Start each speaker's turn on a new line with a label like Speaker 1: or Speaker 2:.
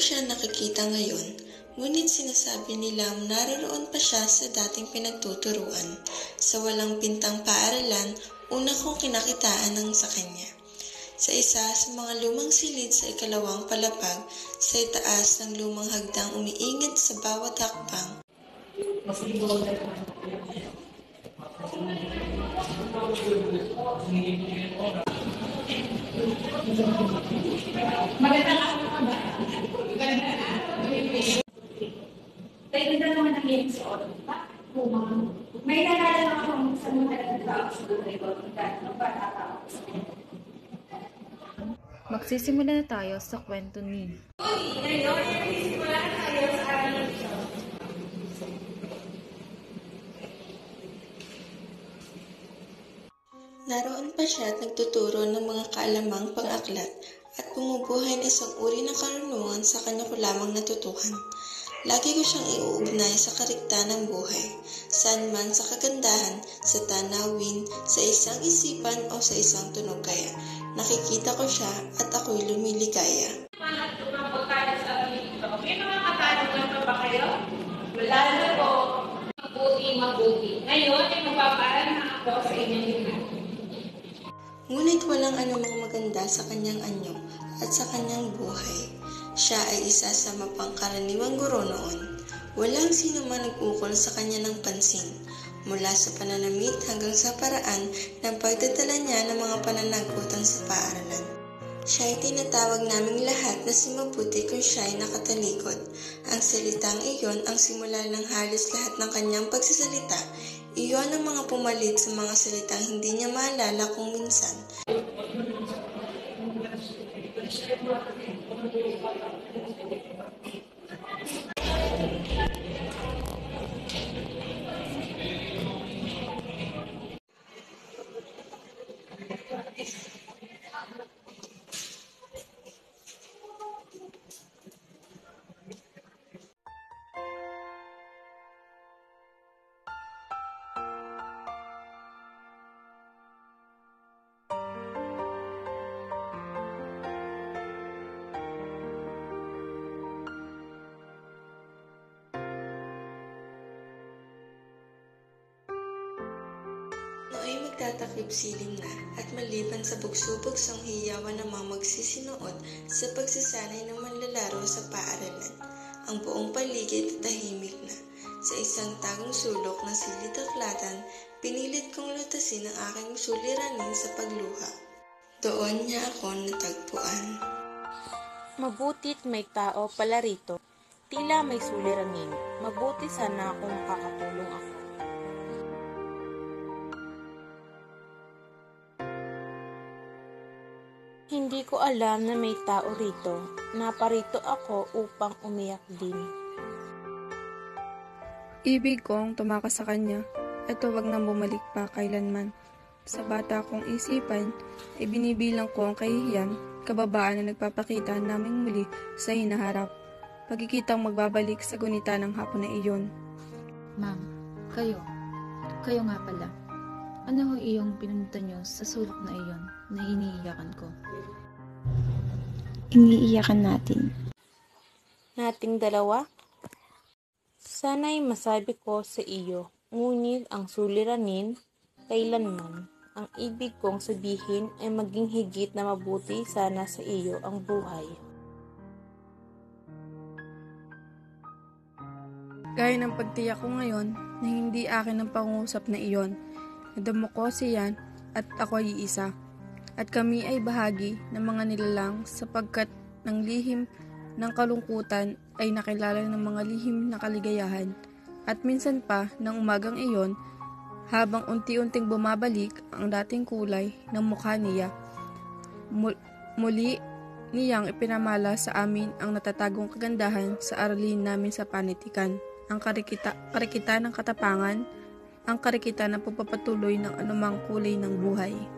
Speaker 1: siya nakikita ngayon, ngunit sinasabi nilang naroon pa siya sa dating pinagtuturuan. Sa walang pintang paaralan, una kong kinakitaan ng sa kanya. Sa isa sa mga lumang silid sa ikalawang palapag, sa itaas ng lumang hagdang umiingit sa bawat hakbang.
Speaker 2: Magandang araw ka ba? Magandang araw. Tayo na naman ang iyong sa oras, ba? May nalala na akong sa mga nagtatawa sa buhay ko dahil ng pagkatawa sa kanya.
Speaker 3: Magsisimula na tayo sa kwento ni.
Speaker 2: Ngayon, magsisimula na tayo sa ating show.
Speaker 1: Naroon pa siya at nagtuturo ng mga kaalamang pang-aklat at bumubuhay ng isang uri ng karunungan sa kanya ko lamang natutuhan. Lagi ko siyang iuugnay sa karikta ng buhay, saan man sa kagandahan, sa tanawin, sa isang isipan o sa isang tunog kaya. Nakikita ko siya at ako'y lumiligaya.
Speaker 2: At tumapag tayo sa ating ito. May mga katanungan pa ba kayo? Wala na po. Mabuti. Ngayon ay magpapaaral na ako sa inyong lahat.
Speaker 1: Ngunit walang anumang maganda sa kanyang anyo at sa kanyang buhay. Siya ay isa sa mapangkaraniwang guro noon. Walang sino man nag-ukol sa kanya ng pansin, mula sa pananamit hanggang sa paraan ng pagdadala niya ng mga pananagutan sa paaralan. Siya ay tinatawag naming lahat na si mabuti kung siya ay nakatalikod. Ang salitang iyon ang simula ng halos lahat ng kanyang pagsasalita. Iyon ang mga pumalit sa mga salitang hindi niya maalala kung minsan. Ay magtatakip siling na at maliban sa bugso-bugsong hiyawan ng mga magsisinuot sa pagsasanay ng manlalaro sa paaralan, ang buong paligid tahimik na. Sa isang tagong sulok na silid-aklatan, pinilit kong lutasin ang aking suliranin sa pagluha. Doon niya ako natagpuan.
Speaker 4: Mabutit may tao pala rito. Tila may suliranin. Mabuti sana kung makakatulong ako. Hindi ko alam na may tao rito. Naparito ako upang umiyak din.
Speaker 3: Ibig kong tumakas sa kanya at huwag nang bumalik pa kailanman. Sa bata kong isipan ay binibilang ko ang kahihiyan, kababaan na nagpapakita naming muli sa hinaharap. Pagkikitang magbabalik sa gunita ng hapon na iyon.
Speaker 5: Ma'am, kayo nga pala. Ano ho iyong pinunta nyo sa sulok na iyon na iniiyakan ko?
Speaker 6: Iniiyakan natin.
Speaker 4: Nating dalawa? Sana'y masabi ko sa iyo, ngunit ang suliranin, kailanman, ang ibig kong sabihin ay maging higit na mabuti sana sa iyo ang buhay.
Speaker 3: Gaya ng pagtiyak ko ngayon na hindi akin ang pangusap na iyon. Nadamo ko siyan at ako ay isa. At kami ay bahagi ng mga nilalang sapagkat ng lihim ng kalungkutan ay nakilala ng mga lihim na kaligayahan. At minsan pa ng umagang iyon, habang unti-unting bumabalik ang dating kulay ng mukha niya, muli niyang ipinamala sa amin ang natatagong kagandahan sa aralin namin sa panitikan. Ang karikita ng katapangan, ang karikita ng pagpapatuloy ng anumang kulay ng buhay.